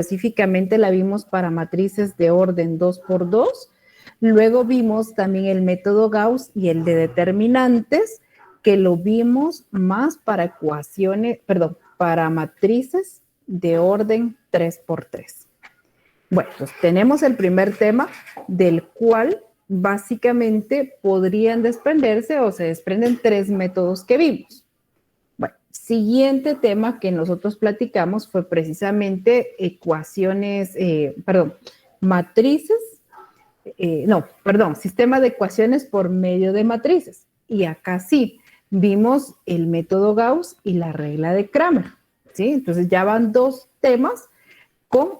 específicamente la vimos para matrices de orden 2 por 2. Luego vimos también el método Gauss y el de determinantes, que lo vimos más para ecuaciones, perdón, para matrices de orden 3 por 3. Bueno, pues tenemos el primer tema del cual básicamente podrían desprenderse o se desprenden 3 métodos que vimos. Bueno, siguiente tema que nosotros platicamos fue precisamente matrices, sistema de ecuaciones por medio de matrices. Y acá sí, vimos el método Gauss y la regla de Cramer, ¿sí? Entonces ya van 2 temas, con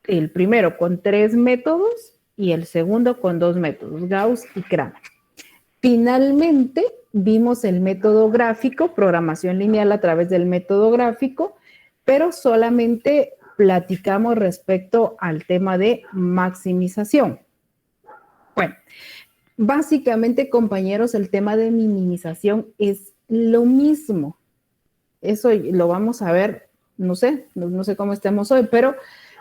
el primero con 3 métodos y el segundo con 2 métodos, Gauss y Cramer. Finalmente, vimos el método gráfico, programación lineal a través del método gráfico, pero solamente platicamos respecto al tema de maximización. Bueno, básicamente, compañeros, el tema de minimización es lo mismo. Eso lo vamos a ver, no sé cómo estemos hoy, pero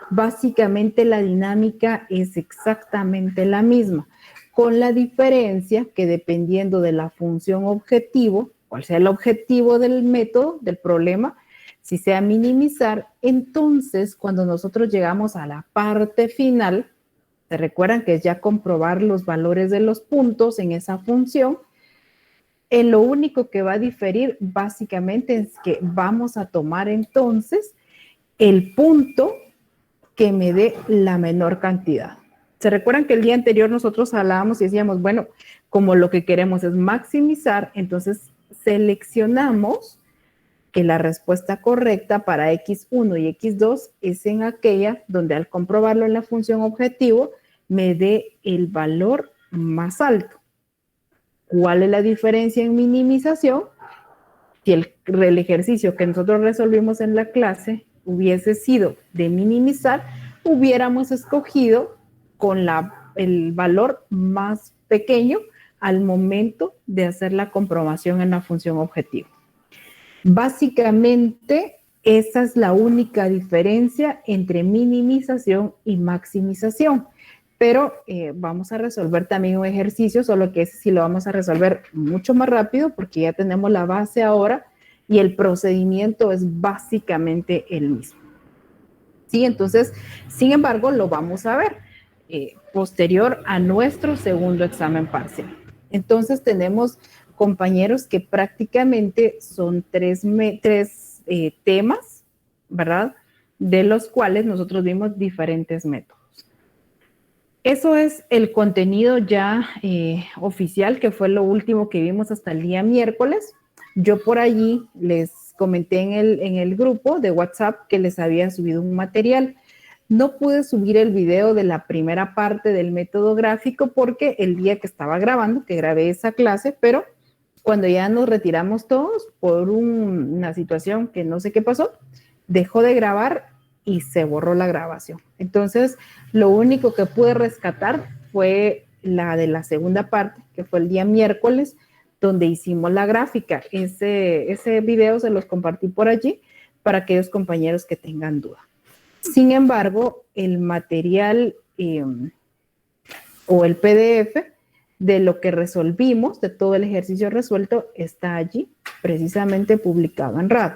básicamente la dinámica es exactamente la misma, con la diferencia que dependiendo de la función objetivo, cuál sea el objetivo del método, del problema, si sea minimizar, entonces cuando nosotros llegamos a la parte final, se recuerdan que es ya comprobar los valores de los puntos en esa función. En lo único que va a diferir básicamente es que vamos a tomar entonces el punto que me dé la menor cantidad. ¿Se recuerdan que el día anterior nosotros hablábamos y decíamos, bueno, como lo que queremos es maximizar, entonces seleccionamos que la respuesta correcta para X1 y X2 es en aquella donde al comprobarlo en la función objetivo me dé el valor más alto. ¿Cuál es la diferencia en minimización? Si el ejercicio que nosotros resolvimos en la clase hubiese sido de minimizar, hubiéramos escogido con el valor más pequeño al momento de hacer la comprobación en la función objetivo. Básicamente, esa es la única diferencia entre minimización y maximización. Pero vamos a resolver también un ejercicio, solo que ese sí lo vamos a resolver mucho más rápido porque ya tenemos la base ahora y el procedimiento es básicamente el mismo. Sí, entonces, sin embargo, lo vamos a ver posterior a nuestro segundo examen parcial. Entonces, tenemos compañeros que prácticamente son tres temas, ¿verdad? De los cuales nosotros vimos diferentes métodos. Eso es el contenido ya oficial, que fue lo último que vimos hasta el día miércoles. Yo por allí les comenté en el grupo de WhatsApp que les había subido un material. No pude subir el video de la primera parte del método gráfico porque el día que estaba grabando, que grabé esa clase, pero cuando ya nos retiramos todos por una situación que no sé qué pasó, dejó de grabar y se borró la grabación. Entonces, lo único que pude rescatar fue la de la segunda parte, que fue el día miércoles, donde hicimos la gráfica. Ese video se los compartí por allí para aquellos compañeros que tengan duda. Sin embargo, el material o el PDF de lo que resolvimos, de todo el ejercicio resuelto, está allí, precisamente publicado en RAD.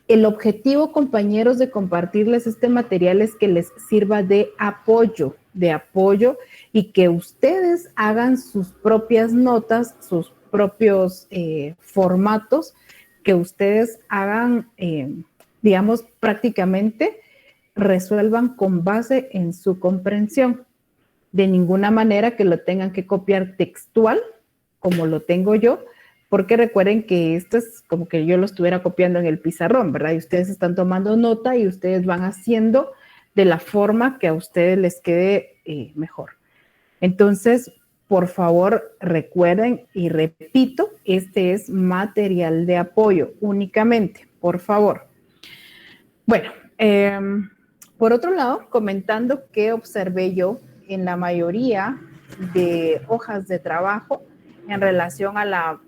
El objetivo, compañeros, de compartirles este material es que les sirva de apoyo y que ustedes hagan sus propias notas, sus propios formatos, que ustedes hagan, digamos, prácticamente resuelvan con base en su comprensión. De ninguna manera que lo tengan que copiar textual, como lo tengo yo, porque recuerden que esto es como que yo lo estuviera copiando en el pizarrón, ¿verdad? Y ustedes están tomando nota y ustedes van haciendo de la forma que a ustedes les quede mejor. Entonces, por favor, recuerden y repito, este es material de apoyo únicamente, por favor. Bueno, por otro lado, comentando que observé yo en la mayoría de hojas de trabajo en relación a la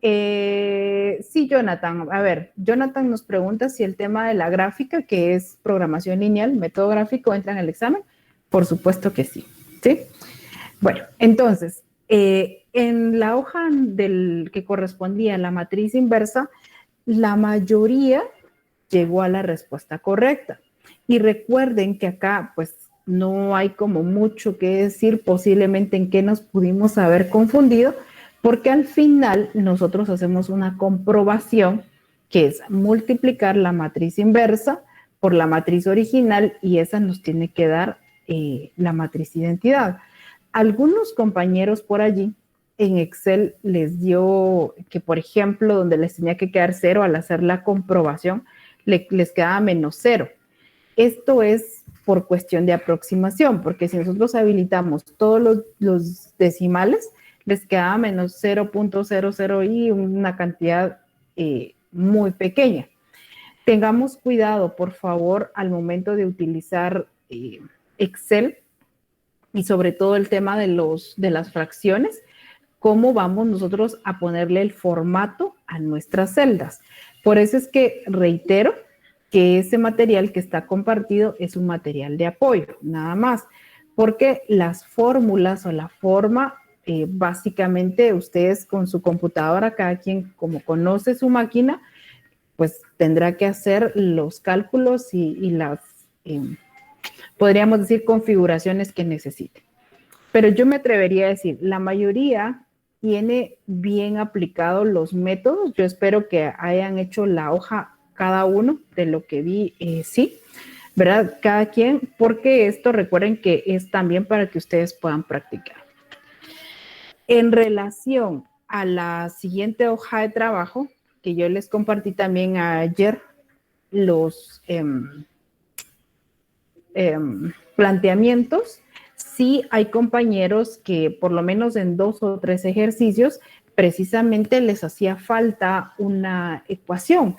Sí, Jonathan. A ver, Jonathan nos pregunta si el tema de la gráfica, que es programación lineal, método gráfico, entra en el examen. Por supuesto que sí. ¿Sí? Bueno, entonces, en la hoja que correspondía a la matriz inversa, la mayoría llegó a la respuesta correcta. Y recuerden que acá, pues, no hay como mucho que decir posiblemente en qué nos pudimos haber confundido, porque al final nosotros hacemos una comprobación que es multiplicar la matriz inversa por la matriz original y esa nos tiene que dar la matriz identidad. Algunos compañeros por allí en Excel les dio que, por ejemplo, donde les tenía que quedar 0 al hacer la comprobación, les quedaba -0. Esto es por cuestión de aproximación, porque si nosotros habilitamos todos los decimales, les quedaba -0.00 y una cantidad muy pequeña. Tengamos cuidado, por favor, al momento de utilizar Excel y sobre todo el tema de las fracciones, cómo vamos nosotros a ponerle el formato a nuestras celdas. Por eso es que reitero que ese material que está compartido es un material de apoyo, nada más, porque las fórmulas o la forma, básicamente ustedes con su computadora, cada quien como conoce su máquina, pues tendrá que hacer los cálculos y las, podríamos decir, configuraciones que necesite. Pero yo me atrevería a decir, la mayoría tiene bien aplicados los métodos. Yo espero que hayan hecho la hoja cada uno de lo que vi, sí, ¿verdad? Cada quien, porque esto recuerden que es también para que ustedes puedan practicar. En relación a la siguiente hoja de trabajo, que yo les compartí también ayer, los planteamientos, sí hay compañeros que por lo menos en 2 o 3 ejercicios precisamente les hacía falta una ecuación,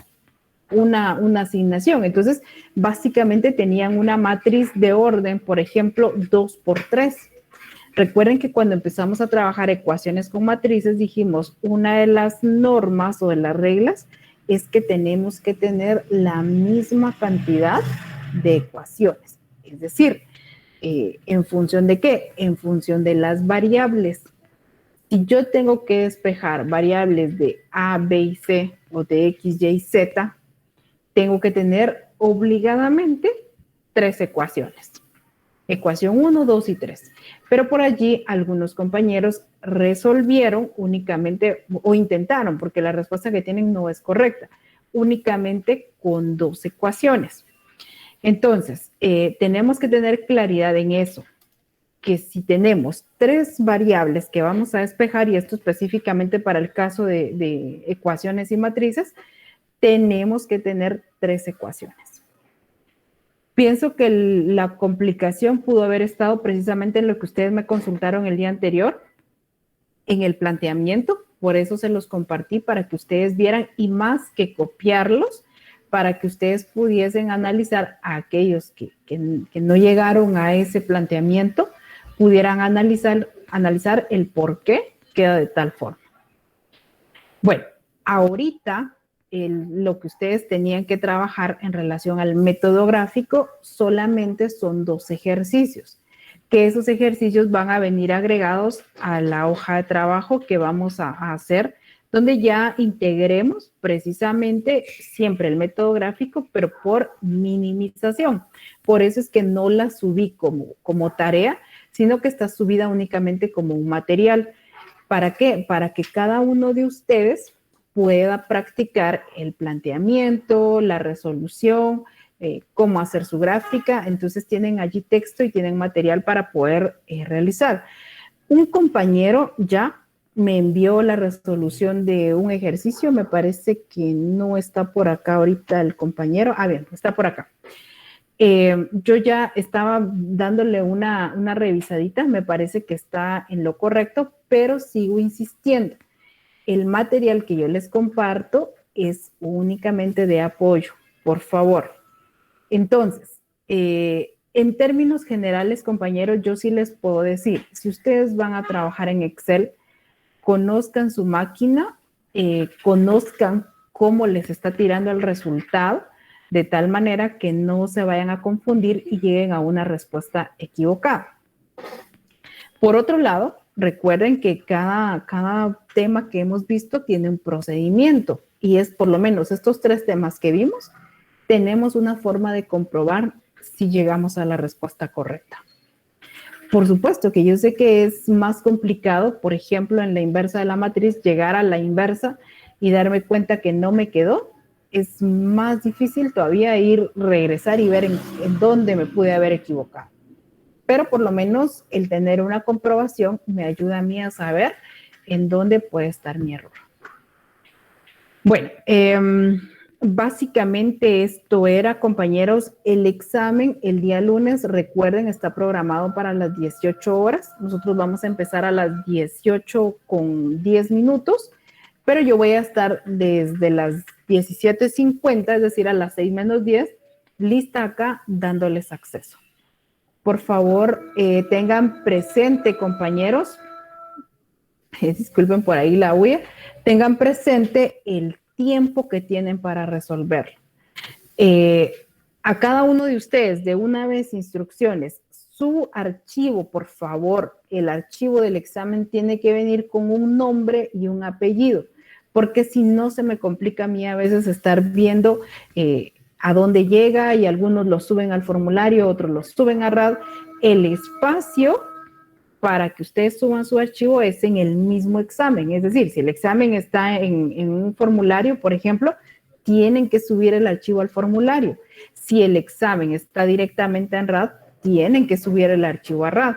una asignación. Entonces, básicamente tenían una matriz de orden, por ejemplo, 2 por 3. Recuerden que cuando empezamos a trabajar ecuaciones con matrices, dijimos, una de las normas o de las reglas es que tenemos que tener la misma cantidad de ecuaciones. Es decir, ¿en función de qué? En función de las variables. Si yo tengo que despejar variables de A, B y C o de X, Y, Z, tengo que tener obligadamente 3 ecuaciones. Ecuación 1, 2 y 3. Pero por allí algunos compañeros resolvieron únicamente, o intentaron, porque la respuesta que tienen no es correcta, únicamente con 2 ecuaciones. Entonces, tenemos que tener claridad en eso, que si tenemos 3 variables que vamos a despejar, y esto específicamente para el caso de ecuaciones y matrices, tenemos que tener 3 ecuaciones. Pienso que la complicación pudo haber estado precisamente en lo que ustedes me consultaron el día anterior, en el planteamiento, por eso se los compartí para que ustedes vieran y más que copiarlos, para que ustedes pudiesen analizar a aquellos que no llegaron a ese planteamiento, pudieran analizar el por qué queda de tal forma. Bueno, ahorita lo que ustedes tenían que trabajar en relación al método gráfico solamente son 2 ejercicios, que esos ejercicios van a venir agregados a la hoja de trabajo que vamos a hacer, donde ya integremos precisamente siempre el método gráfico, pero por minimización. Por eso es que no la subí como tarea, sino que está subida únicamente como un material. ¿Para qué? Para que cada uno de ustedes pueda practicar el planteamiento, la resolución, cómo hacer su gráfica. Entonces tienen allí texto y tienen material para poder realizar. Un compañero ya me envió la resolución de un ejercicio, me parece que no está por acá ahorita el compañero. Ah, bien, está por acá. Yo ya estaba dándole una revisadita, me parece que está en lo correcto, pero sigo insistiendo. El material que yo les comparto es únicamente de apoyo, por favor. Entonces, en términos generales, compañeros, yo sí les puedo decir, si ustedes van a trabajar en Excel, conozcan su máquina, conozcan cómo les está tirando el resultado, de tal manera que no se vayan a confundir y lleguen a una respuesta equivocada. Por otro lado, recuerden que cada tema que hemos visto tiene un procedimiento y es por lo menos estos 3 temas que vimos, tenemos una forma de comprobar si llegamos a la respuesta correcta. Por supuesto que yo sé que es más complicado, por ejemplo, en la inversa de la matriz, llegar a la inversa y darme cuenta que no me quedó. Es más difícil todavía regresar y ver en dónde me pude haber equivocado. Pero por lo menos el tener una comprobación me ayuda a mí a saber en dónde puede estar mi error. Bueno, básicamente esto era, compañeros, el examen el día lunes, recuerden, está programado para las 18 horas. Nosotros vamos a empezar a las 18:10, pero yo voy a estar desde las 17:50, es decir, a las 6 menos 10, lista acá dándoles acceso. Por favor, tengan presente, compañeros, disculpen por ahí la huella, tengan presente el tiempo que tienen para resolverlo. A cada uno de ustedes, de una vez, instrucciones. Su archivo, por favor, el archivo del examen tiene que venir con un nombre y un apellido, porque si no se me complica a mí a veces estar viendo a dónde llega y algunos lo suben al formulario, otros lo suben a RAD. El espacio para que ustedes suban su archivo es en el mismo examen. Es decir, si el examen está en un formulario, por ejemplo, tienen que subir el archivo al formulario. Si el examen está directamente en RAD, tienen que subir el archivo a RAD,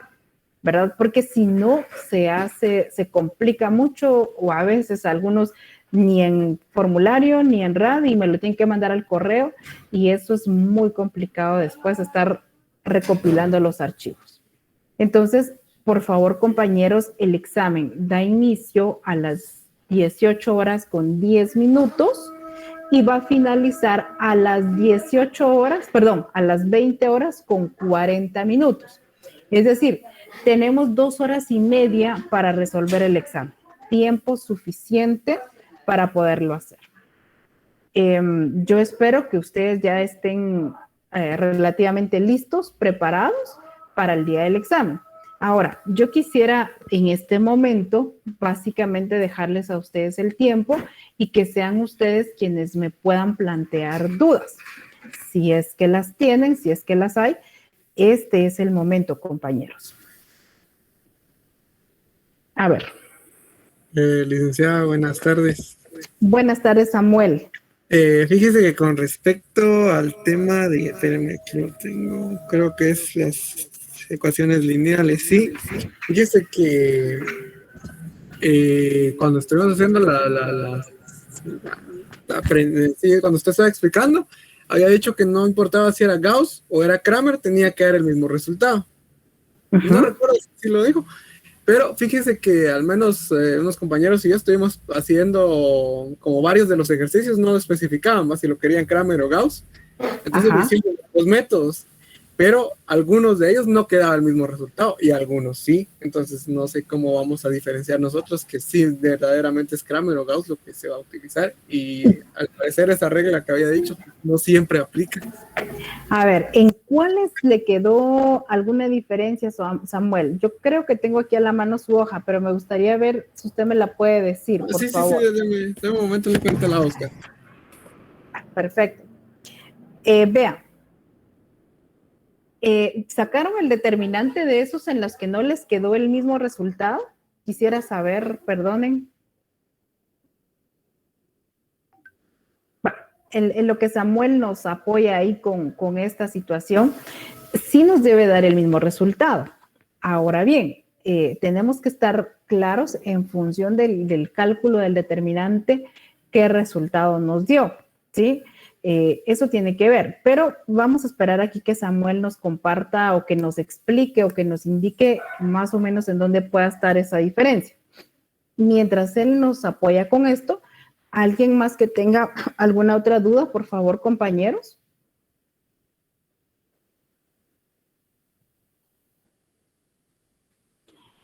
¿verdad? Porque si no, se complica mucho o a veces algunos ni en formulario ni en RAD y me lo tienen que mandar al correo y eso es muy complicado después estar recopilando los archivos. Entonces, por favor, compañeros, el examen da inicio a las 18:10 y va a finalizar a las 20:40. Es decir, tenemos 2 horas y media para resolver el examen. Tiempo suficiente para poderlo hacer. Yo espero que ustedes ya estén relativamente listos, preparados para el día del examen. Ahora, yo quisiera en este momento básicamente dejarles a ustedes el tiempo y que sean ustedes quienes me puedan plantear dudas. Si es que las tienen, si es que las hay, este es el momento, compañeros. A ver. Licenciada, buenas tardes. Buenas tardes, Samuel. Fíjese que con respecto al tema de, espérenme, aquí lo tengo, creo que es las ecuaciones lineales, sí. Fíjese que cuando estuvimos haciendo sí, cuando usted estaba explicando, había dicho que no importaba si era Gauss o era Kramer, tenía que dar el mismo resultado. No recuerdo si lo dijo. Pero fíjese que al menos unos compañeros y yo estuvimos haciendo como varios de los ejercicios, no lo especificaban más si lo querían Kramer o Gauss. Entonces hicimos los métodos, pero algunos de ellos no quedaba el mismo resultado y algunos sí. Entonces no sé cómo vamos a diferenciar nosotros que sí verdaderamente es Kramer o Gauss lo que se va a utilizar. Y al parecer esa regla que había dicho no siempre aplica. A ver, ¿en cuáles le quedó alguna diferencia, Samuel? Yo creo que tengo aquí a la mano su hoja, pero me gustaría ver si usted me la puede decir, por favor. Sí, de momento le cuento la Oscar. Perfecto. Vean, ¿sacaron el determinante de esos en los que no les quedó el mismo resultado? Quisiera saber, perdonen. En lo que Samuel nos apoya ahí con esta situación, sí nos debe dar el mismo resultado. Ahora bien, tenemos que estar claros en función del cálculo del determinante qué resultado nos dio, ¿sí? Eso tiene que ver, pero vamos a esperar aquí que Samuel nos comparta o que nos explique o que nos indique más o menos en dónde pueda estar esa diferencia. Mientras él nos apoya con esto, ¿alguien más que tenga alguna otra duda, por favor, compañeros?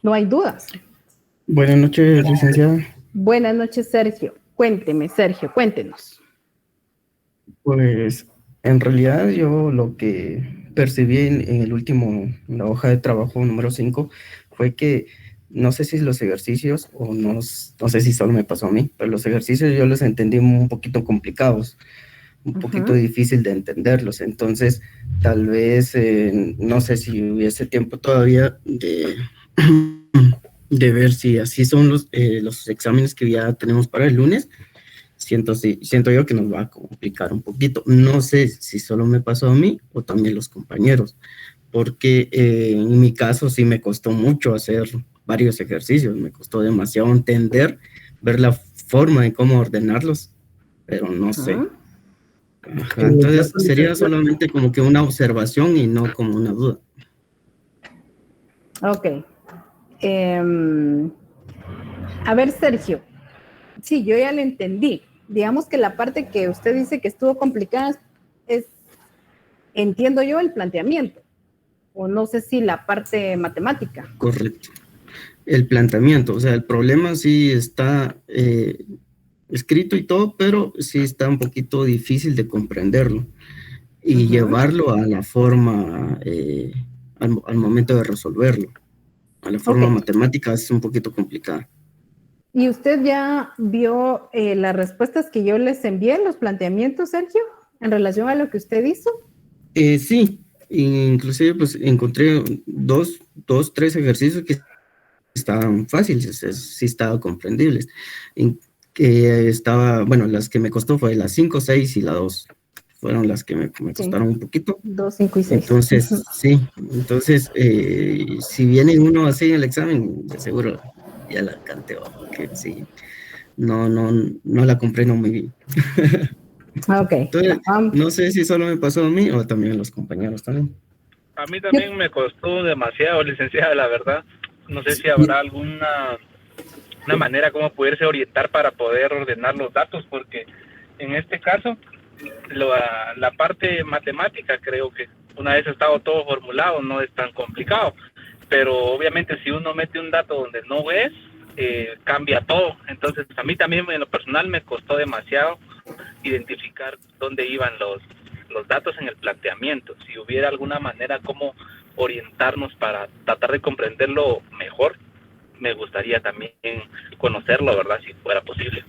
No hay dudas. Buenas noches, licenciada. Buenas noches, Sergio. Cuénteme, Sergio, cuéntenos. Pues en realidad yo lo que percibí en el último, en la hoja de trabajo número 5, fue que no sé si los ejercicios o no sé si solo me pasó a mí, pero los ejercicios yo los entendí un poquito complicados, un poquito difícil de entenderlos. Entonces, tal vez, no sé si hubiese tiempo todavía de ver si así son los exámenes que ya tenemos para el lunes. Siento yo que nos va a complicar un poquito. No sé si solo me pasó a mí o también los compañeros, porque en mi caso sí me costó mucho hacer varios ejercicios, me costó demasiado entender, ver la forma de cómo ordenarlos, pero no sé. Ajá, En el entonces caso sería licenciado, solamente como que una observación y no como una duda. Ok. A ver, Sergio, sí, yo ya le entendí. Digamos que la parte que usted dice que estuvo complicada es, entiendo yo, el planteamiento, o no sé si la parte matemática. Correcto. El planteamiento, o sea, el problema sí está escrito y todo, pero sí está un poquito difícil de comprenderlo y llevarlo a la forma, al momento de resolverlo. A la Ok. forma matemática es un poquito complicada. ¿Y usted ya vio las respuestas que yo les envié, los planteamientos, Sergio, en relación a lo que usted hizo? Sí, inclusive pues encontré tres ejercicios que estaban fáciles, sí estaban comprendibles. Que estaba, bueno, las que me costó fue la 5, 6 y la 2. Fueron las que me Sí, costaron un poquito. 2, 5 y 6. Entonces, sí, entonces, si viene uno así en el examen, de seguro ya la canteo, porque sí, no la comprendo muy bien. Ok. Entonces, no sé si solo me pasó a mí o también a los compañeros también. A mí también me costó demasiado, licenciada, la verdad. No sé si habrá alguna una manera como poderse orientar para poder ordenar los datos, porque en este caso la parte matemática creo que una vez estado todo formulado no es tan complicado, pero obviamente si uno mete un dato donde no es, cambia todo. Entonces a mí también en lo personal me costó demasiado identificar dónde iban los datos en el planteamiento. Si hubiera alguna manera como orientarnos para tratar de comprenderlo mejor, me gustaría también conocerlo, ¿verdad? Si fuera posible.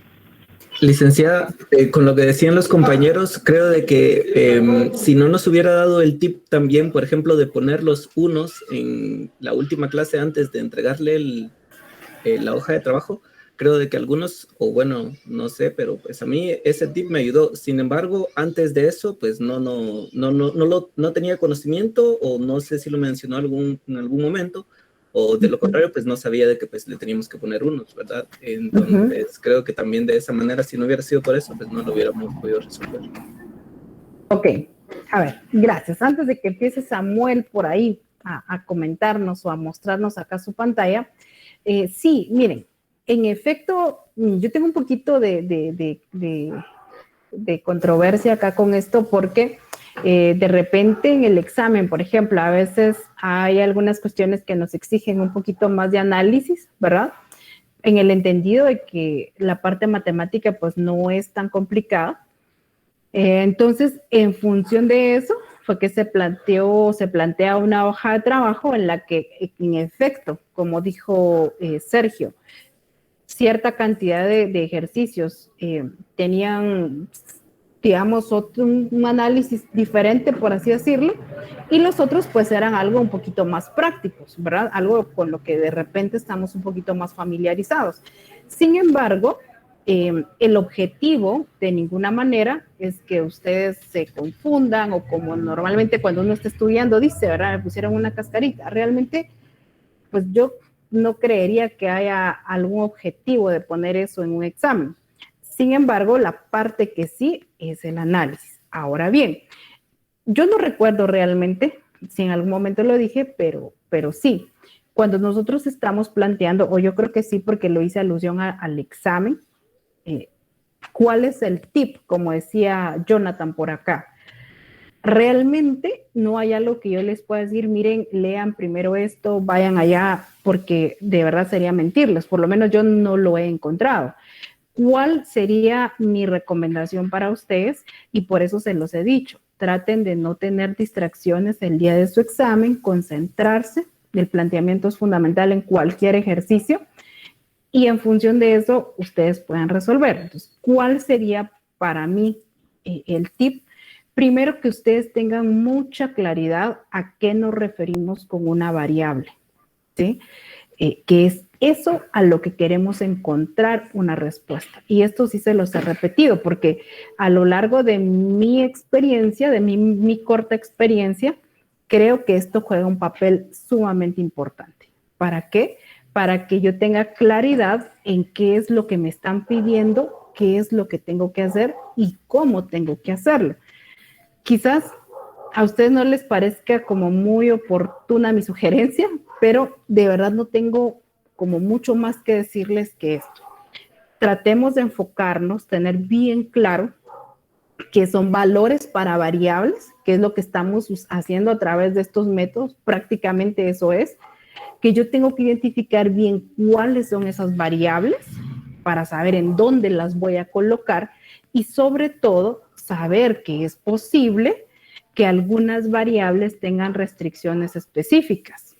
Licenciada, con lo que decían los compañeros, creo de que si no nos hubiera dado el tip también, por ejemplo, de poner los unos en la última clase antes de entregarle la hoja de trabajo, creo de que algunos, o bueno, no sé, pero pues a mí ese tip me ayudó. Sin embargo, antes de eso, pues no tenía conocimiento, o no sé si lo mencionó en algún momento, o de lo contrario, pues no sabía de que pues le teníamos que poner unos, ¿verdad? Entonces, creo que también de esa manera, si no hubiera sido por eso, pues no lo hubiéramos podido resolver. Ok, a ver, gracias. Antes de que empiece Samuel por ahí a comentarnos o a mostrarnos acá su pantalla, sí, miren, en efecto, yo tengo un poquito de controversia acá con esto porque de repente en el examen, por ejemplo, a veces hay algunas cuestiones que nos exigen un poquito más de análisis, ¿verdad? En el entendido de que la parte matemática pues no es tan complicada. Entonces, en función de eso, fue que se plantea una hoja de trabajo en la que, en efecto, como dijo Sergio, cierta cantidad de ejercicios tenían, digamos, un análisis diferente, por así decirlo, y los otros pues eran algo un poquito más prácticos, ¿verdad? Algo con lo que de repente estamos un poquito más familiarizados. Sin embargo, el objetivo de ninguna manera es que ustedes se confundan o como normalmente cuando uno está estudiando dice, ¿verdad? Me pusieron una cascarita. Realmente, pues yo no creería que haya algún objetivo de poner eso en un examen. Sin embargo, la parte que sí es el análisis. Ahora bien, yo no recuerdo realmente si en algún momento lo dije, pero sí, cuando nosotros estamos planteando, o yo creo que sí, porque lo hice alusión al examen, ¿cuál es el tip? Como decía Jonathan por acá. Realmente no hay algo que yo les pueda decir, miren, lean primero esto, vayan allá, porque de verdad sería mentirles, por lo menos yo no lo he encontrado. ¿cuál sería mi recomendación para ustedes? Y por eso se los he dicho. Traten de no tener distracciones el día de su examen, concentrarse. El planteamiento es fundamental en cualquier ejercicio y en función de eso ustedes puedan resolver. Entonces, ¿cuál sería para mí el tip? Primero, que ustedes tengan mucha claridad a qué nos referimos con una variable, ¿sí? Que es eso a lo que queremos encontrar una respuesta. Y esto sí se los he repetido, porque a lo largo de mi experiencia, de mi corta experiencia, creo que esto juega un papel sumamente importante. ¿Para qué? Para que yo tenga claridad en qué es lo que me están pidiendo, qué es lo que tengo que hacer y cómo tengo que hacerlo. Quizás a ustedes no les parezca como muy oportuna mi sugerencia, pero de verdad no tengo como mucho más que decirles que esto. Tratemos de enfocarnos, tener bien claro que son valores para variables, que es lo que estamos haciendo a través de estos métodos. Prácticamente eso es, que yo tengo que identificar bien cuáles son esas variables para saber en dónde las voy a colocar y sobre todo saber que es posible que algunas variables tengan restricciones específicas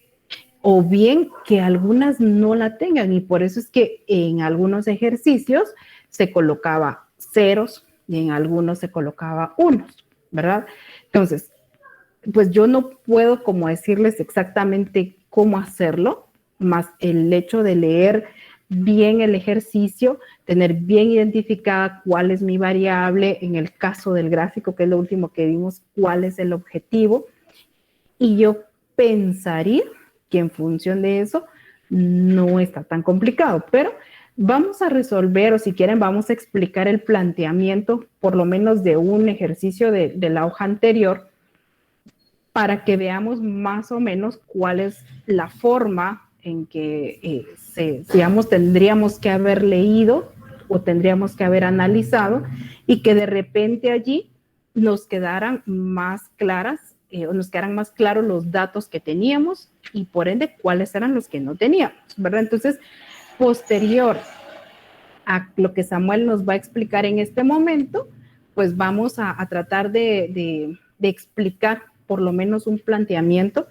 o bien que algunas no la tengan, y por eso es que en algunos ejercicios se colocaba ceros y en algunos se colocaba unos, ¿verdad? Entonces, pues yo no puedo como decirles exactamente cómo hacerlo, más el hecho de leer bien el ejercicio, tener bien identificada cuál es mi variable, en el caso del gráfico, que es lo último que vimos, cuál es el objetivo, y yo pensaría que en función de eso no está tan complicado, pero vamos a resolver, o si quieren vamos a explicar el planteamiento, por lo menos de un ejercicio de la hoja anterior, para que veamos más o menos cuál es la forma en que, digamos, tendríamos que haber leído o tendríamos que haber analizado y que de repente allí nos quedaran más claras o nos quedaran más claros los datos que teníamos y por ende cuáles eran los que no teníamos, ¿verdad? Entonces, posterior a lo que Samuel nos va a explicar en este momento, pues vamos a tratar de explicar por lo menos un planteamiento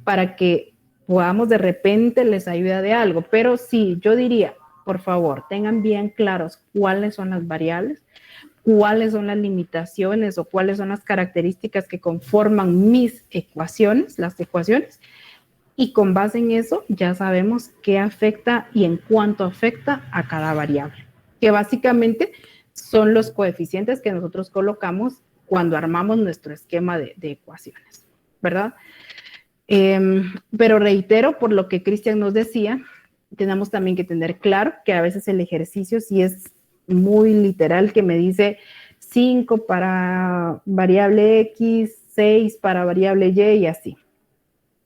para que podamos de repente les ayuda de algo. Pero sí, yo diría, por favor, tengan bien claros cuáles son las variables, cuáles son las limitaciones o cuáles son las características que conforman mis ecuaciones, las ecuaciones, y con base en eso ya sabemos qué afecta y en cuánto afecta a cada variable, que básicamente son los coeficientes que nosotros colocamos cuando armamos nuestro esquema de ecuaciones, ¿verdad? Pero reitero, por lo que Cristian nos decía, tenemos también que tener claro que a veces el ejercicio sí es muy literal, que me dice 5 para variable X, 6 para variable Y y así.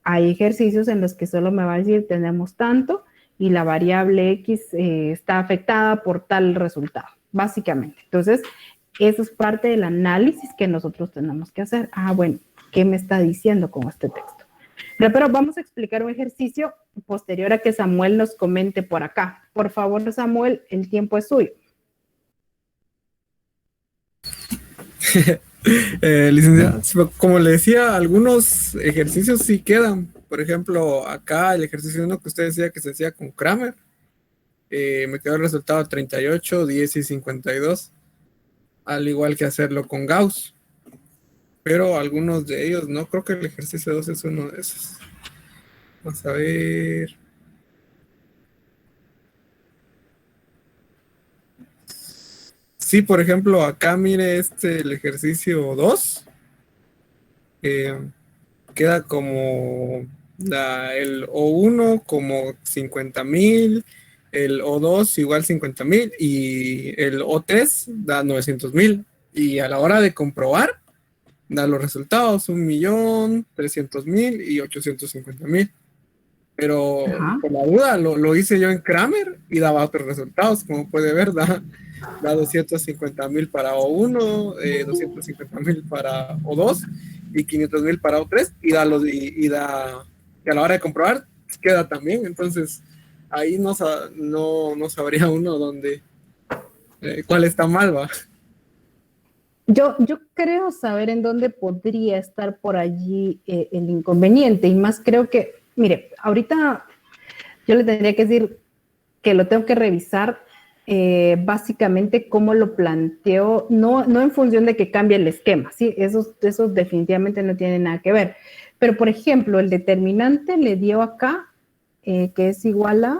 Hay ejercicios en los que solo me va a decir tenemos tanto y la variable X está afectada por tal resultado, básicamente. Entonces, eso es parte del análisis que nosotros tenemos que hacer. Ah, bueno, ¿qué me está diciendo con este texto? Pero vamos a explicar un ejercicio posterior a que Samuel nos comente por acá. Por favor, Samuel, el tiempo es suyo. Licenciada, como le decía, algunos ejercicios sí quedan. Por ejemplo, acá el ejercicio 1 que usted decía que se hacía con Kramer, me quedó el resultado 38, 10 y 52, al igual que hacerlo con Gauss. Pero algunos de ellos no, creo que el ejercicio 2 es uno de esos. Vamos a ver. Sí, por ejemplo, acá mire el ejercicio 2. Queda como el O1 como 50,000, el O2 igual 50,000 y el O3 da 900,000. Y a la hora de comprobar, da los resultados, 1,300,000 y 850,000. Pero por la duda lo hice yo en Kramer y daba otros resultados, como puede ver, da 250,000 para O1, 250,000 para O2 y 500,000 para O3 y a la hora de comprobar queda también. Entonces ahí no sabría uno dónde cuál está mal, va. Yo creo saber en dónde podría estar por allí el inconveniente, y más creo que, mire, ahorita yo le tendría que decir que lo tengo que revisar básicamente cómo lo planteo, no en función de que cambie el esquema, ¿sí? Eso definitivamente no tiene nada que ver. Pero, por ejemplo, el determinante le dio acá, que es igual a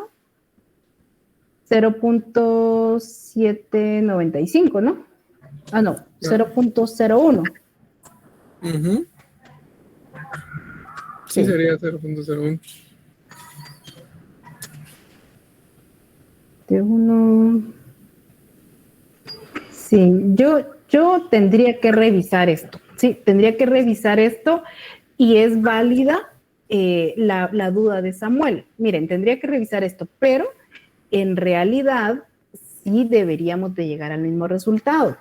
0.795, ¿no? Ah, no, 0.01. Uh-huh. Sí, sería 0.01. De uno. Sí, yo tendría que revisar esto. Sí, tendría que revisar esto y es válida la duda de Samuel. Miren, tendría que revisar esto, pero en realidad sí deberíamos de llegar al mismo resultado.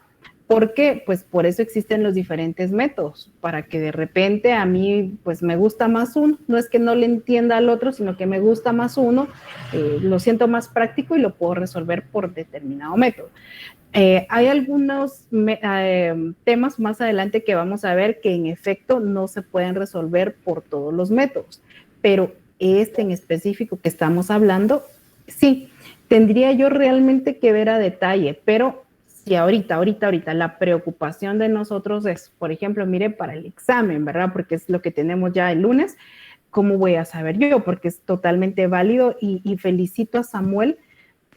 ¿Por qué? Pues por eso existen los diferentes métodos, para que de repente a mí pues me gusta más uno, no es que no le entienda al otro, sino que me gusta más uno, lo siento más práctico y lo puedo resolver por determinado método. Hay algunos temas más adelante que vamos a ver que en efecto no se pueden resolver por todos los métodos, pero este en específico que estamos hablando, sí, tendría yo realmente que ver a detalle, pero si ahorita la preocupación de nosotros es, por ejemplo, mire, para el examen, ¿verdad? Porque es lo que tenemos ya el lunes, ¿cómo voy a saber yo? Porque es totalmente válido y felicito a Samuel,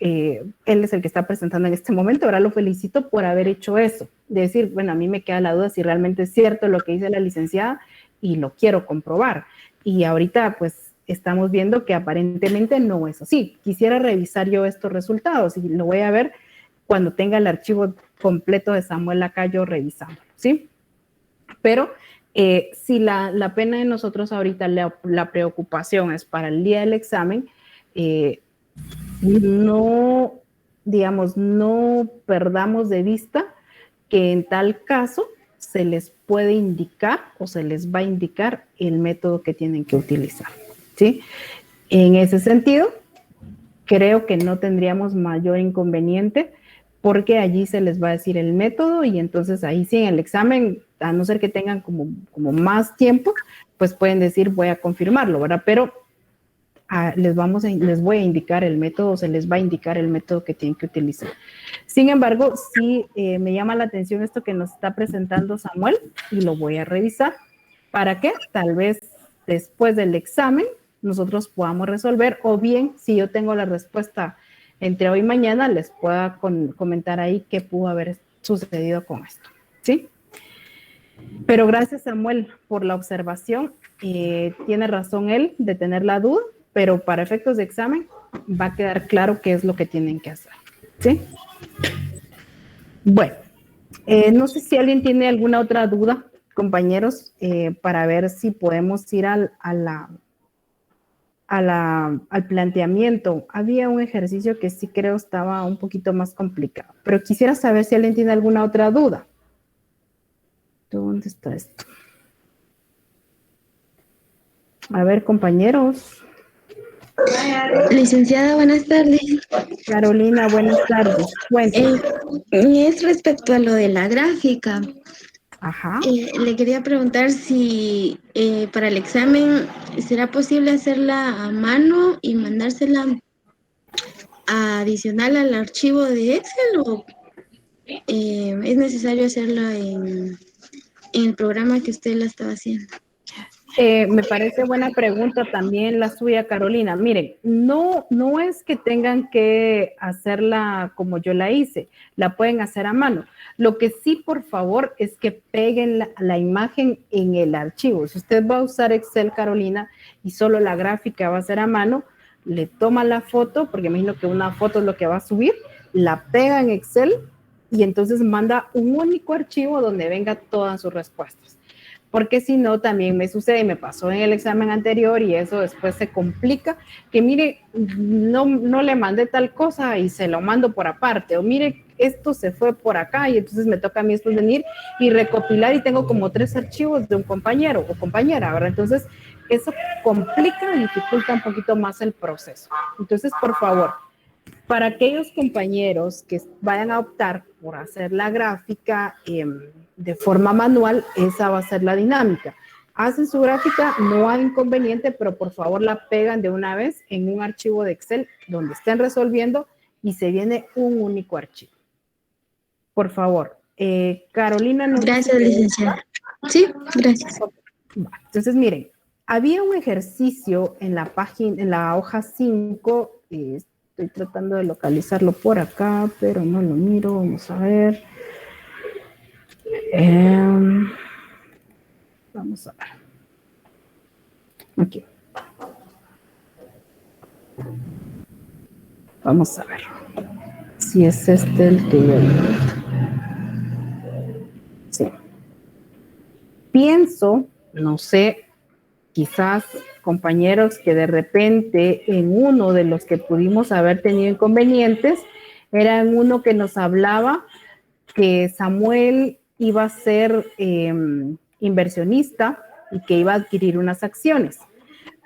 él es el que está presentando en este momento, ahora lo felicito por haber hecho eso, de decir, bueno, a mí me queda la duda si realmente es cierto lo que dice la licenciada y lo quiero comprobar. Y ahorita, pues, estamos viendo que aparentemente no es así. Quisiera revisar yo estos resultados y lo voy a ver cuando tenga el archivo completo de Samuel acá yo revisándolo, ¿sí? Pero si la pena de nosotros ahorita, la preocupación es para el día del examen, no, digamos, no perdamos de vista que en tal caso se les puede indicar o se les va a indicar el método que tienen que utilizar, ¿sí? En ese sentido, creo que no tendríamos mayor inconveniente porque allí se les va a decir el método y entonces ahí sí en el examen, a no ser que tengan como más tiempo, pues pueden decir voy a confirmarlo, ¿verdad? Pero les voy a indicar el método, se les va a indicar el método que tienen que utilizar. Sin embargo, sí me llama la atención esto que nos está presentando Samuel y lo voy a revisar. ¿Para qué? Tal vez después del examen nosotros podamos resolver, o bien si yo tengo la respuesta entre hoy y mañana, les pueda comentar ahí qué pudo haber sucedido con esto, ¿sí? Pero gracias, Samuel, por la observación. Tiene razón él de tener la duda, pero para efectos de examen va a quedar claro qué es lo que tienen que hacer, ¿sí? Bueno, no sé si alguien tiene alguna otra duda, compañeros, para ver si podemos ir al planteamiento. Había un ejercicio que sí creo estaba un poquito más complicado, pero quisiera saber si alguien tiene alguna otra duda. ¿Dónde está esto? A ver, compañeros. Licenciada, buenas tardes. Carolina, buenas tardes. Cuéntame. Es respecto a lo de la gráfica. Ajá. Le quería preguntar si para el examen será posible hacerla a mano y mandársela adicional al archivo de Excel o es necesario hacerlo en el programa que usted la estaba haciendo. Me parece buena pregunta también la suya, Carolina. Miren, no es que tengan que hacerla como yo la hice, la pueden hacer a mano. Lo que sí, por favor, es que peguen la imagen en el archivo. Si usted va a usar Excel, Carolina, y solo la gráfica va a ser a mano, le toma la foto, porque me imagino que una foto es lo que va a subir, la pega en Excel y entonces manda un único archivo donde venga todas sus respuestas. Porque si no, también me sucede, me pasó en el examen anterior y eso después se complica, que mire, no le mandé tal cosa y se lo mando por aparte, o mire, esto se fue por acá y entonces me toca a mí después venir y recopilar y tengo como 3 archivos de un compañero o compañera, ¿verdad? Entonces, eso complica y dificulta un poquito más el proceso. Entonces, por favor, Para aquellos compañeros que vayan a optar por hacer la gráfica de forma manual, esa va a ser la dinámica. Hacen su gráfica, no hay inconveniente, pero por favor la pegan de una vez en un archivo de Excel donde estén resolviendo y se viene un único archivo. Por favor. Carolina. No. Gracias, licenciada. Sí, gracias. Entonces, miren, había un ejercicio en la página, en la hoja 5, estoy tratando de localizarlo por acá, pero no lo miro, vamos a ver. Vamos a ver. Aquí. Vamos a ver si es este el que yo digo. Sí. Pienso, no sé, quizás compañeros que de repente en uno de los que pudimos haber tenido inconvenientes, era en uno que nos hablaba que Samuel iba a ser inversionista y que iba a adquirir unas acciones.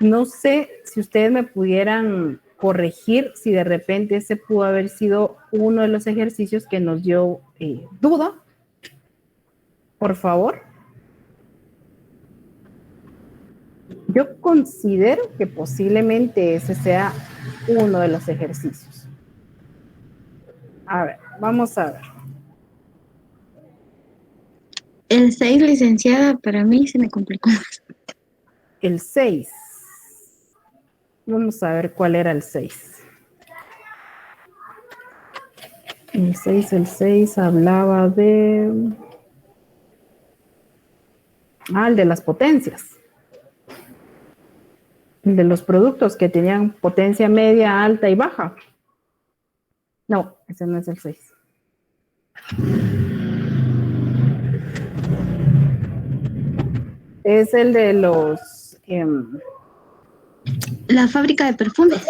No sé si ustedes me pudieran corregir si de repente ese pudo haber sido uno de los ejercicios que nos dio duda. Por favor. Yo considero que posiblemente ese sea uno de los ejercicios. A ver, vamos a ver. El 6, licenciada, para mí se me complicó más. El 6. Vamos a ver cuál era el 6. El 6 hablaba de... el de las potencias. El de los productos que tenían potencia media, alta y baja. No, ese no es el 6. Es el de los... La fábrica de perfumes.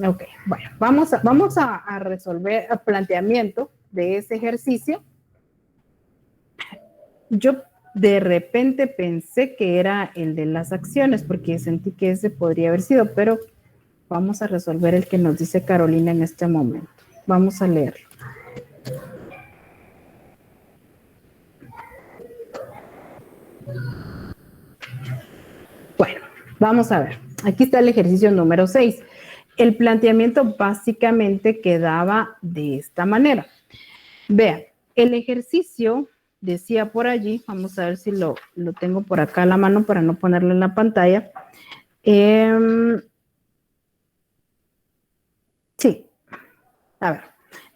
Ok, bueno, vamos a resolver el planteamiento de ese ejercicio. Yo de repente pensé que era el de las acciones, porque sentí que ese podría haber sido, pero vamos a resolver el que nos dice Carolina en este momento. Vamos a leerlo. Bueno, vamos a ver. Aquí está el ejercicio número 6. El planteamiento básicamente quedaba de esta manera. Vean, el ejercicio decía por allí, vamos a ver si lo tengo por acá a la mano para no ponerlo en la pantalla. Sí, a ver,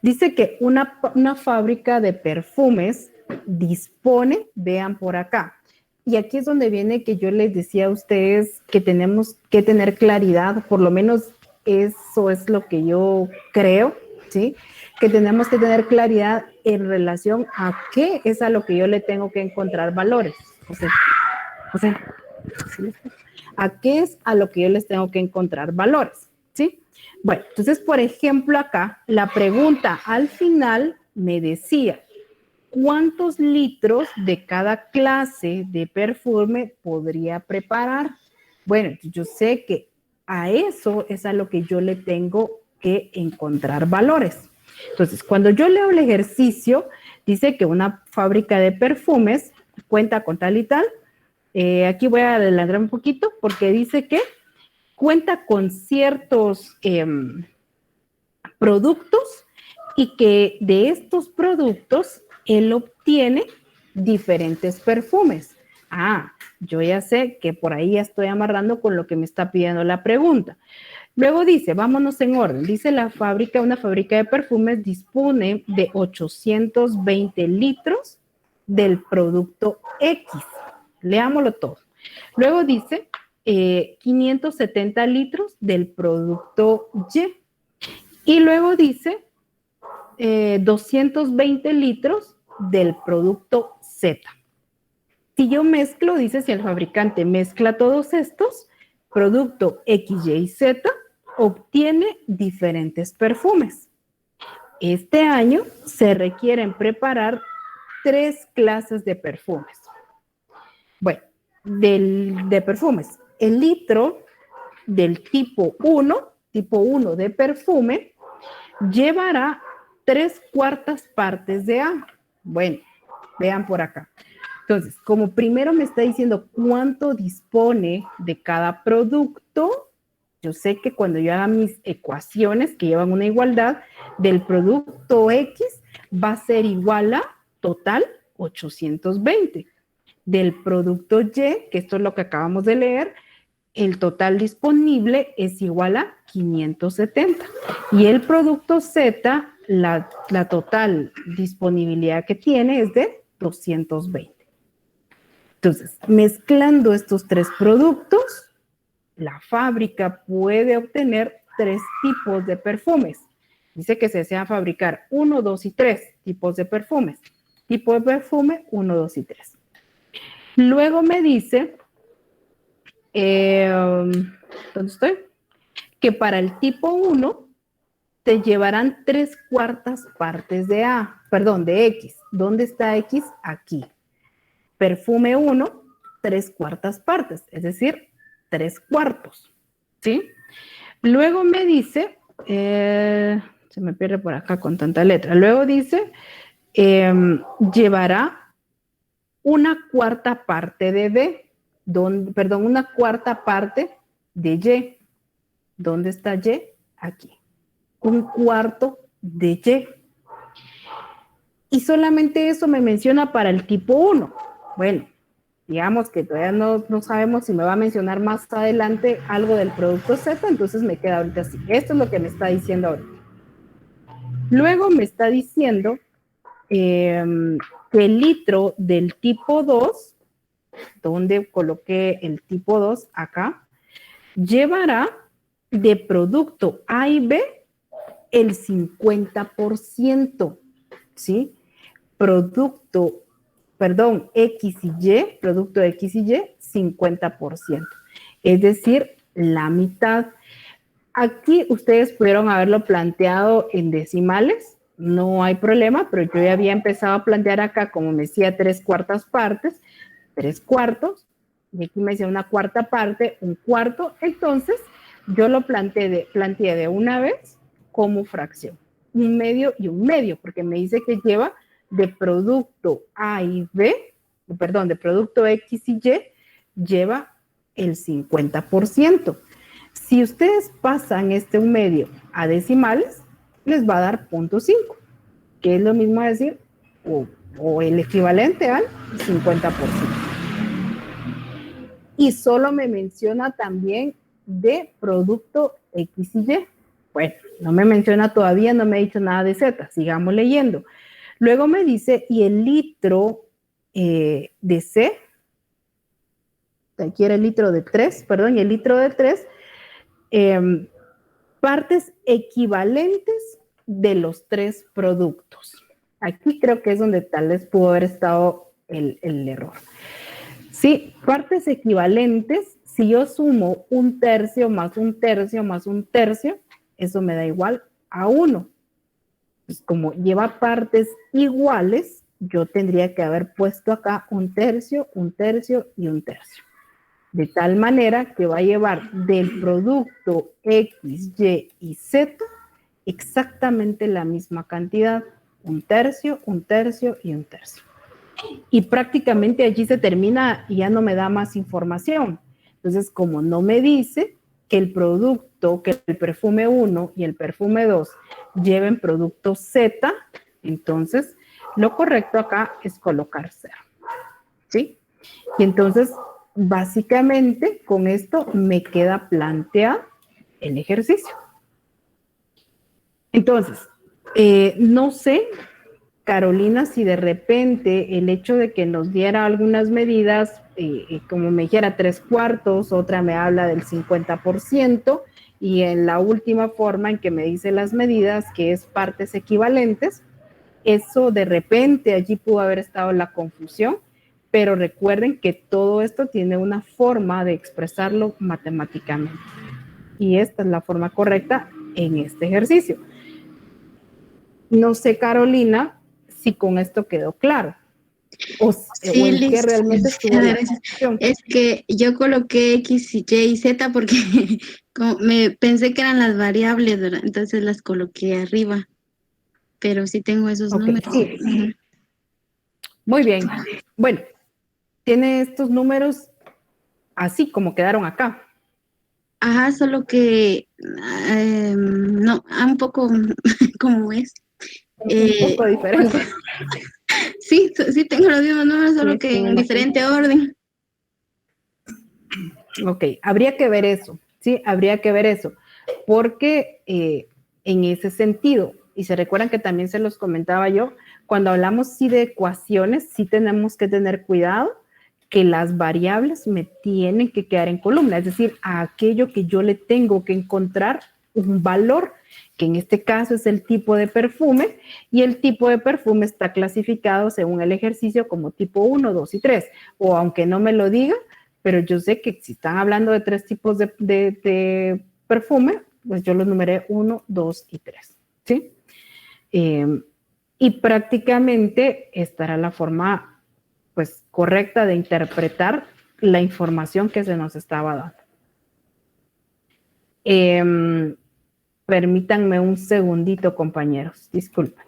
dice que una fábrica de perfumes dispone, vean por acá, y aquí es donde viene que yo les decía a ustedes que tenemos que tener claridad, por lo menos eso es lo que yo creo, ¿sí? Que tenemos que tener claridad en relación a qué es a lo que yo le tengo que encontrar valores. José, ¿a qué es a lo que yo les tengo que encontrar valores? ¿Sí? Bueno, entonces, por ejemplo, acá, la pregunta al final me decía, ¿cuántos litros de cada clase de perfume podría preparar? Bueno, yo sé que a eso es a lo que yo le tengo que encontrar valores. Entonces, cuando yo leo el ejercicio, dice que una fábrica de perfumes cuenta con tal y tal. Aquí voy a adelantar un poquito porque dice que cuenta con ciertos productos y que de estos productos él obtiene diferentes perfumes. Yo ya sé que por ahí ya estoy amarrando con lo que me está pidiendo la pregunta. Luego dice, vámonos en orden, dice una fábrica de perfumes dispone de 820 litros del producto X. Leámoslo todo. Luego dice 570 litros del producto Y. Y luego dice 220 litros del producto Z. Si yo mezclo, dice, si el fabricante mezcla todos estos, producto X, Y, Z, obtiene diferentes perfumes. Este año se requieren preparar 3 clases de perfumes. Bueno, de perfumes. El litro del tipo 1 de perfume, llevará 3/4 partes de A. Bueno, vean por acá. Entonces, como primero me está diciendo cuánto dispone de cada producto, yo sé que cuando yo haga mis ecuaciones que llevan una igualdad, del producto X va a ser igual a total 820. Del producto Y, que esto es lo que acabamos de leer, el total disponible es igual a 570. Y el producto Z, la total disponibilidad que tiene es de 220. Entonces, mezclando estos 3 productos, la fábrica puede obtener 3 tipos de perfumes. Dice que se desean fabricar 1, 2 y 3 tipos de perfumes. Tipo de perfume 1, 2 y 3. Luego me dice, ¿dónde estoy? Que para el tipo 1 te llevarán 3/4 partes de A, perdón, de X. ¿Dónde está X? Aquí. Perfume 1, 3/4 partes, es decir, 3/4, ¿sí? Luego me dice, se me pierde por acá con tanta letra, luego dice, llevará 1/4 parte de B, perdón, 1/4 parte de Y. ¿Dónde está Y? Aquí. 1/4 de Y. Y solamente eso me menciona para el tipo 1. Bueno, digamos que todavía no sabemos si me va a mencionar más adelante algo del producto Z, entonces me queda ahorita así. Esto es lo que me está diciendo ahorita. Luego me está diciendo que el litro del tipo 2, donde coloqué el tipo 2 acá, llevará de producto A y B el 50%, ¿sí? Producto X y Y, producto X y Y, 50%. Es decir, la mitad. Aquí ustedes pudieron haberlo planteado en decimales, no hay problema, pero yo ya había empezado a plantear acá, como me decía, 3/4 partes, 3/4, y aquí me decía 1/4 parte, 1/4, entonces yo lo planteé de una vez como fracción, 1/2 y 1/2, porque me dice que lleva de producto A y B, perdón, de producto X y Y, lleva el 50%. Si ustedes pasan este 1/2 a decimales, les va a dar 0.5, que es lo mismo a decir, o el equivalente al 50%. Y solo me menciona también de producto X y Y. Bueno, no me menciona todavía, no me ha dicho nada de Z, sigamos leyendo. Luego me dice, y el litro de C, aquí era el litro de 3, perdón, y el litro de 3, partes equivalentes de los 3 productos. Aquí creo que es donde tal vez pudo haber estado el error. Sí, partes equivalentes, si yo sumo 1/3 más 1/3 más 1/3, eso me da igual a 1. Pues como lleva partes iguales, yo tendría que haber puesto acá 1/3, 1/3 y 1/3. De tal manera que va a llevar del producto X, Y y Z exactamente la misma cantidad, 1/3, 1/3 y 1/3. Y prácticamente allí se termina y ya no me da más información. Entonces, como no me dice que el producto, que el perfume 1 y el perfume 2 lleven producto Z, entonces lo correcto acá es colocar 0. ¿Sí? Y entonces, básicamente, con esto me queda planteado el ejercicio. Entonces, no sé, Carolina, si de repente el hecho de que nos diera algunas medidas, como me dijera 3/4, otra me habla del 50%, y en la última forma en que me dice las medidas, que es partes equivalentes, eso de repente allí pudo haber estado la confusión, pero recuerden que todo esto tiene una forma de expresarlo matemáticamente. Y esta es la forma correcta en este ejercicio. No sé, Carolina, si con esto quedó claro. o Sí, en qué Liz, realmente estuvo la gracias. acción. Es que yo coloqué X, Y y Z porque me pensé que eran las variables, ¿verdad? Entonces las coloqué arriba, pero sí tengo esos Ok, números. sí, Ujú. muy bien. Bueno, tiene estos números así como quedaron acá. Ajá, solo que no, un poco como es. Un Eh, poco diferente. sí, sí tengo los mismos números, Sí, solo que sí, me en imagino. diferente orden. Ok, habría que ver eso, ¿sí? Habría que ver eso, porque en ese sentido, y se recuerdan que también se los comentaba yo, cuando hablamos sí de ecuaciones, sí tenemos que tener cuidado que las variables me tienen que quedar en columna, es decir, a aquello que yo le tengo que encontrar un valor, que en este caso es el tipo de perfume, y el tipo de perfume está clasificado según el ejercicio como tipo 1, 2 y 3, o aunque no me lo diga, pero yo sé que si están hablando de 3 tipos de perfume, pues yo los numeré 1, 2 y 3, ¿sí? Y prácticamente esta era la forma pues correcta de interpretar la información que se nos estaba dando. Permítanme un segundito, compañeros, disculpen.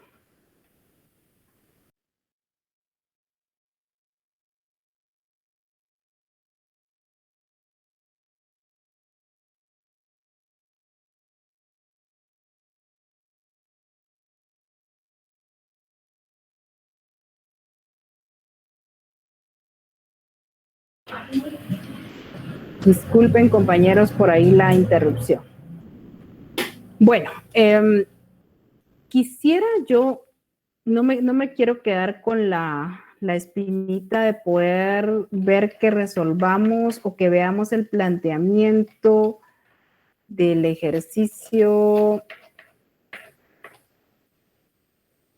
Disculpen, compañeros, por ahí la interrupción. Bueno, quisiera yo, no me quiero quedar con la espinita de poder ver que resolvamos o que veamos el planteamiento del ejercicio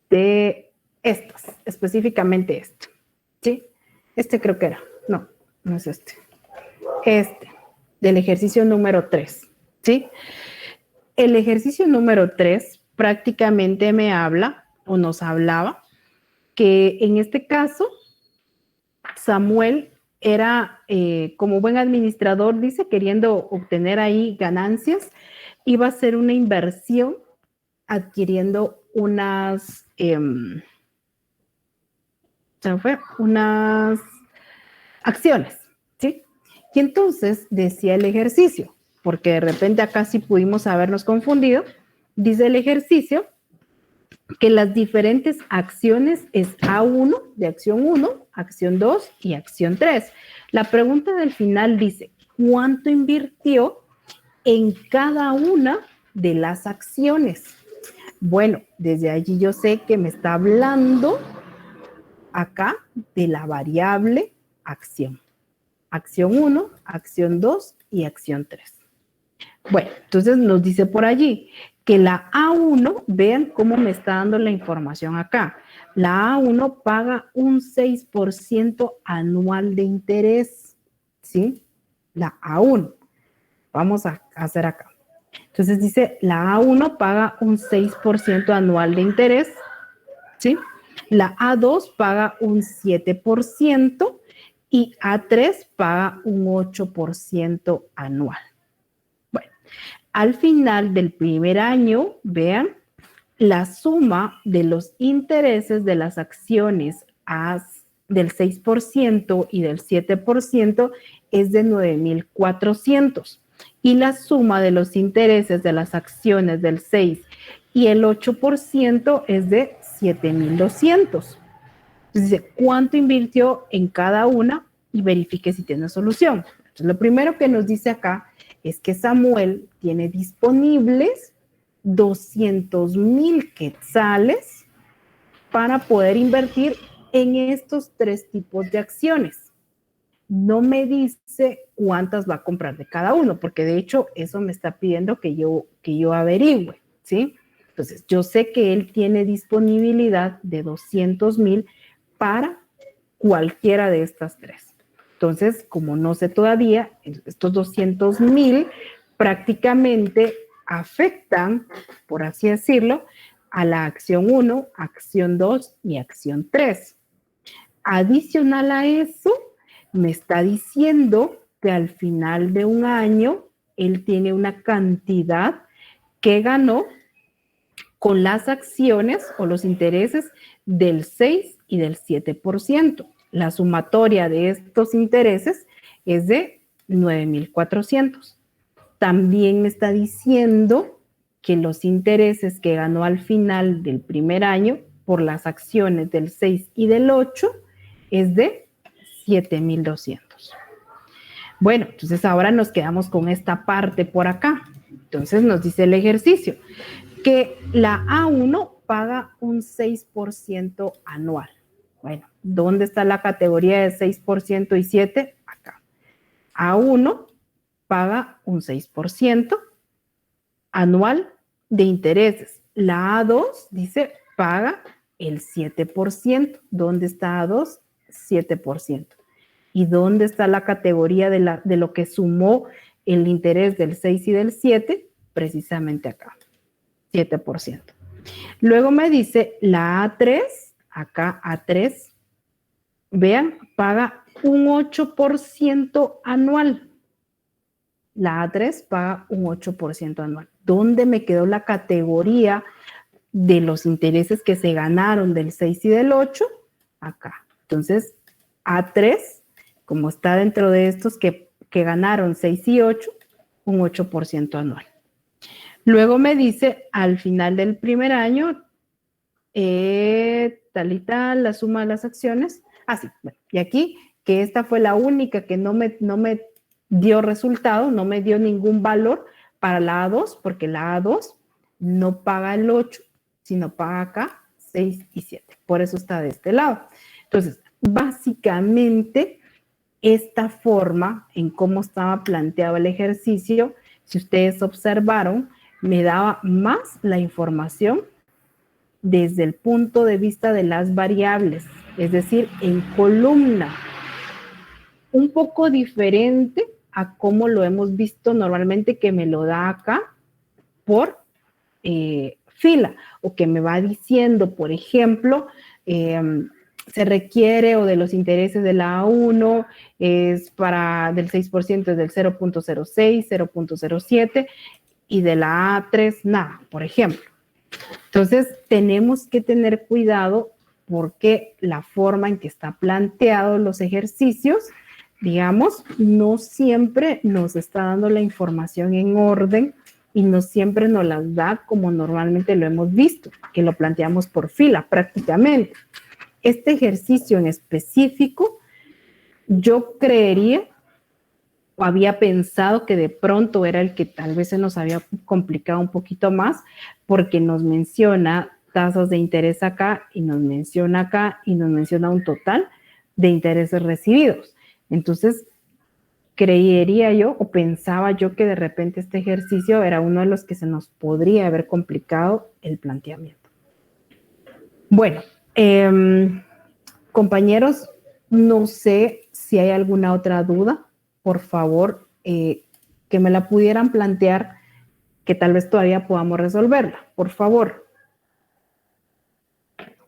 de estas, específicamente este, ¿sí? Este creo que era, no, no es este. Este, del ejercicio número 3, ¿sí? El ejercicio número 3 prácticamente me habla o nos hablaba que en este caso Samuel era, como buen administrador, dice, queriendo obtener ahí ganancias, iba a hacer una inversión adquiriendo unas, unas acciones, ¿sí? Y entonces decía el ejercicio, porque de repente acá sí pudimos habernos confundido, dice el ejercicio que las diferentes acciones es A1 de acción 1, acción 2 y acción 3. La pregunta del final dice, ¿cuánto invirtió en cada una de las acciones? Bueno, desde allí yo sé que me está hablando acá de la variable acción. Acción 1, acción 2 y acción 3. Bueno, entonces nos dice por allí que la A1, vean cómo me está dando la información acá. La A1 paga un 6% anual de interés, ¿sí? La A1. Vamos a hacer acá. Entonces dice, la A1 paga un 6% anual de interés, ¿sí? La A2 paga un 7% y A3 paga un 8% anual. Bueno, al final del primer año, vean, la suma de los intereses de las acciones del 6% y del 7% es de 9,400. Y la suma de los intereses de las acciones del 6 y el 8% es de 7,200. Entonces dice, ¿cuánto invirtió en cada una? Y verifique si tiene solución. Entonces, lo primero que nos dice acá es que Samuel tiene disponibles 200,000 quetzales para poder invertir en estos 3 tipos de acciones. No me dice cuántas va a comprar de cada uno, porque de hecho eso me está pidiendo que yo averigüe, ¿sí? Entonces, yo sé que él tiene disponibilidad de 200,000 para cualquiera de estas 3. Entonces, como no sé todavía, estos 200,000 prácticamente afectan, por así decirlo, a la acción 1, acción 2 y acción 3. Adicional a eso, me está diciendo que al final de un año, él tiene una cantidad que ganó con las acciones o los intereses del 6 y del 7%. La sumatoria de estos intereses es de 9,400. También me está diciendo que los intereses que ganó al final del primer año por las acciones del 6 y del 8 es de 7,200. Bueno, entonces ahora nos quedamos con esta parte por acá. Entonces nos dice el ejercicio que la A1 paga un 6% anual. Bueno, ¿dónde está la categoría de 6% y 7? Acá. A1 paga un 6% anual de intereses. La A2 dice paga el 7%. ¿Dónde está A2? 7%. ¿Y dónde está la categoría de lo que sumó el interés del 6 y del 7? Precisamente acá, 7%. Luego me dice la A3, acá A3, vean, paga un 8% anual. La A3 paga un 8% anual. ¿Dónde me quedó la categoría de los intereses que se ganaron del 6 y del 8? Acá. Entonces, A3, como está dentro de estos que ganaron 6 y 8, un 8% anual. Luego me dice, al final del primer año, tal y tal, la suma de las acciones. Así, bueno, y aquí, que esta fue la única que no me dio resultado, no me dio ningún valor para la A2, porque la A2 no paga el 8, sino paga acá 6 y 7. Por eso está de este lado. Entonces, básicamente, esta forma en cómo estaba planteado el ejercicio, si ustedes observaron, me daba más la información desde el punto de vista de las variables, es decir, en columna, un poco diferente a cómo lo hemos visto normalmente, que me lo da acá por fila, o que me va diciendo, por ejemplo, se requiere, o de los intereses de la A1 es para del 6% es del 0.06, 0.07, y de la A3 nada, por ejemplo. Entonces, tenemos que tener cuidado porque la forma en que está planteado los ejercicios, digamos, no siempre nos está dando la información en orden y no siempre nos las da como normalmente lo hemos visto, que lo planteamos por fila prácticamente. Este ejercicio en específico, yo creería o había pensado que de pronto era el que tal vez se nos había complicado un poquito más, porque nos menciona tasas de interés acá y nos menciona acá y nos menciona un total de intereses recibidos. Entonces, creería yo o pensaba yo que de repente este ejercicio era uno de los que se nos podría haber complicado el planteamiento. Bueno, compañeros, no sé si hay alguna otra duda. Por favor, que me la pudieran plantear, que tal vez todavía podamos resolverla. Por favor.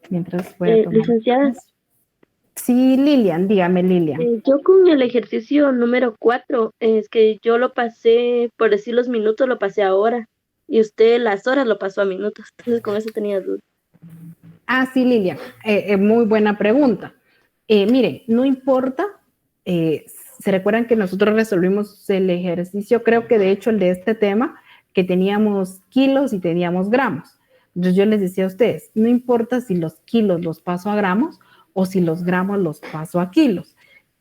Mientras voy a tomar. Licenciada. Sí, Lilian, dígame, Lilian. Yo con el ejercicio número 4, es que yo lo pasé, por decir los minutos, lo pasé a hora, y usted las horas lo pasó a minutos. Entonces, con eso tenía duda. Ah, sí, Lilian, muy buena pregunta. Miren, no importa, se recuerdan que nosotros resolvimos el ejercicio, creo que de hecho el de este tema, que teníamos kilos y teníamos gramos. Entonces yo les decía a ustedes, no importa si los kilos los paso a gramos o si los gramos los paso a kilos.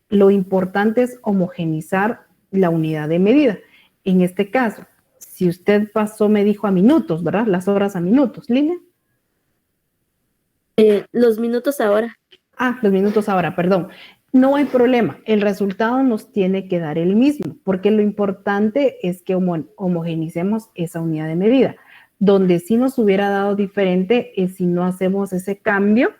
Lo importante es homogenizar la unidad de medida. En este caso, si usted pasó, me dijo a minutos, ¿verdad? Las horas a minutos, Lilian. Los minutos ahora. Ah, los minutos ahora, perdón. No hay problema, el resultado nos tiene que dar el mismo, porque lo importante es que homogenicemos esa unidad de medida. Donde sí nos hubiera dado diferente es si no hacemos ese cambio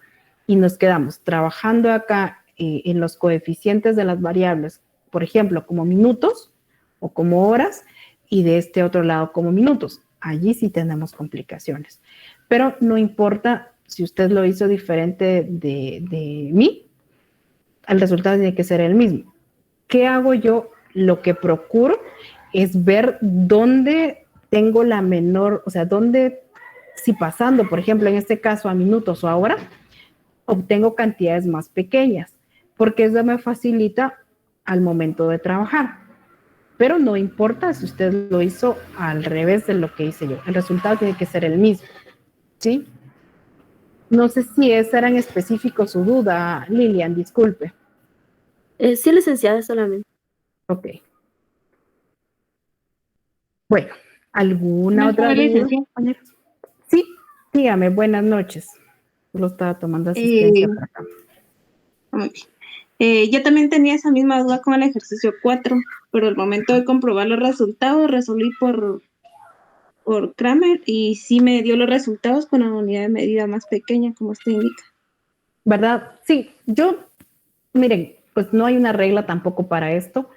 y nos quedamos trabajando acá en los coeficientes de las variables, por ejemplo, como minutos o como horas, y de este otro lado como minutos. Allí sí tenemos complicaciones. Pero no importa si usted lo hizo diferente de mí, el resultado tiene que ser el mismo. ¿Qué hago yo? Lo que procuro es ver dónde tengo la menor, o sea, dónde, si pasando, por ejemplo, en este caso a minutos o a hora, obtengo cantidades más pequeñas, porque eso me facilita al momento de trabajar. Pero no importa si usted lo hizo al revés de lo que hice yo, el resultado tiene que ser el mismo, ¿sí? No sé si esa era en específico su duda, Lilian, disculpe. Sí, licenciada, solamente. Ok. Bueno, ¿alguna Buenas otra tardes, duda? licenciada. Sí, dígame, buenas noches. Solo estaba tomando asistencia para acá. Muy bien. Yo también tenía esa misma duda con el ejercicio 4, pero al momento de comprobar los resultados resolví por Kramer y sí me dio los resultados con una unidad de medida más pequeña, como usted indica. ¿Verdad? Sí, miren, pues no hay una regla tampoco para esto.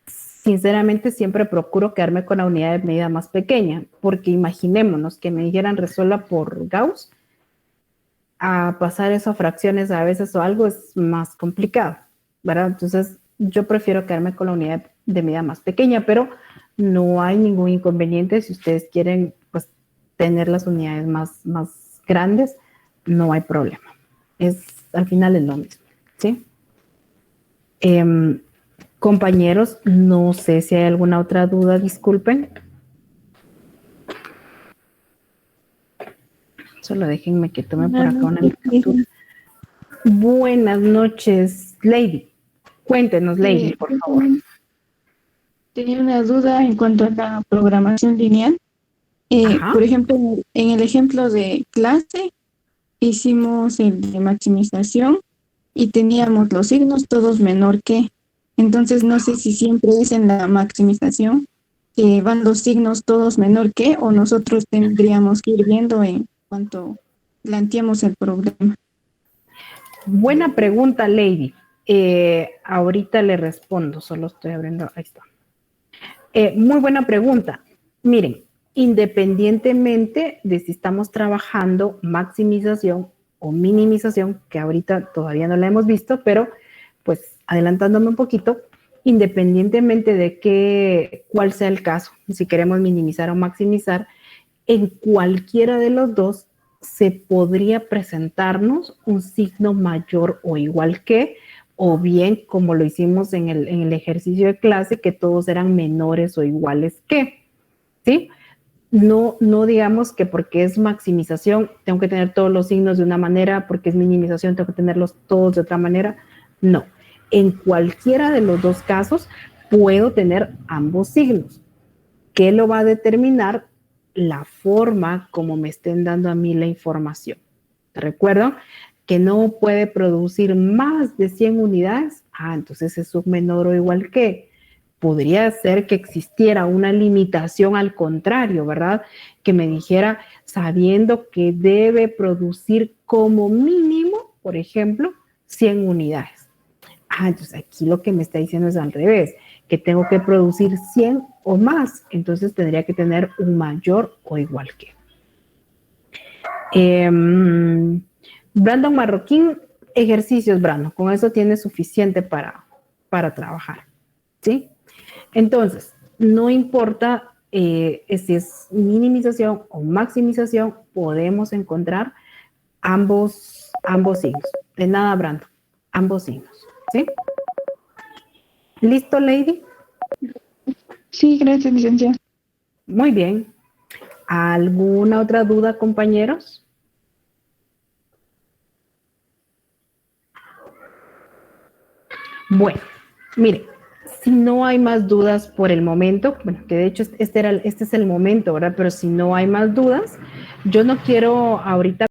Sinceramente, siempre procuro quedarme con la unidad de medida más pequeña, porque imaginémonos que me dijeran resuelva por Gauss, a pasar eso a fracciones a veces o algo es más complicado, ¿verdad? Entonces, yo prefiero quedarme con la unidad de medida más pequeña, pero no hay ningún inconveniente si ustedes quieren, pues, tener las unidades más grandes, no hay problema. Al final es lo mismo, ¿sí? Compañeros, no sé si hay alguna otra duda, disculpen. Solo déjenme que tome por acá una captura. Buenas noches, Lady. Cuéntenos, Lady, por favor. Tenía una duda en cuanto a la programación lineal. Por ejemplo, en el ejemplo de clase, hicimos el de maximización y teníamos los signos todos menor que. Entonces, no sé si siempre es en la maximización que van los signos todos menor que, o nosotros tendríamos que ir viendo en cuanto planteamos el problema. Buena pregunta, Lady. Ahorita le respondo, solo estoy abriendo, ahí está. Muy buena pregunta. Miren, independientemente de si estamos trabajando maximización o minimización, que ahorita todavía no la hemos visto, pero pues adelantándome un poquito, independientemente de cuál sea el caso, si queremos minimizar o maximizar, en cualquiera de los dos se podría presentarnos un signo mayor o igual que, o bien como lo hicimos en el ejercicio de clase, que todos eran menores o iguales que, ¿sí? No digamos que porque es maximización tengo que tener todos los signos de una manera, porque es minimización tengo que tenerlos todos de otra manera. No, en cualquiera de los dos casos puedo tener ambos signos. ¿Qué lo va a determinar? La forma como me estén dando a mí la información. ¿Recuerdan? Que no puede producir más de 100 unidades. Entonces es un menor o igual que. Podría ser que existiera una limitación al contrario, ¿verdad? Que me dijera, sabiendo que debe producir como mínimo, por ejemplo, 100 unidades. Entonces aquí lo que me está diciendo es al revés, que tengo que producir 100 o más, entonces tendría que tener un mayor o igual que. Brandon Marroquín, ejercicios, Brandon, con eso tiene suficiente para trabajar, ¿sí? Entonces, no importa si es minimización o maximización, podemos encontrar ambos signos. De nada, Brandon, ambos signos, ¿sí? ¿Listo, Lady? Sí, gracias, licenciada. Muy bien. ¿Alguna otra duda, compañeros? Bueno, miren, si no hay más dudas por el momento, bueno, que de hecho este es el momento, ¿verdad? Pero si no hay más dudas, yo no quiero ahorita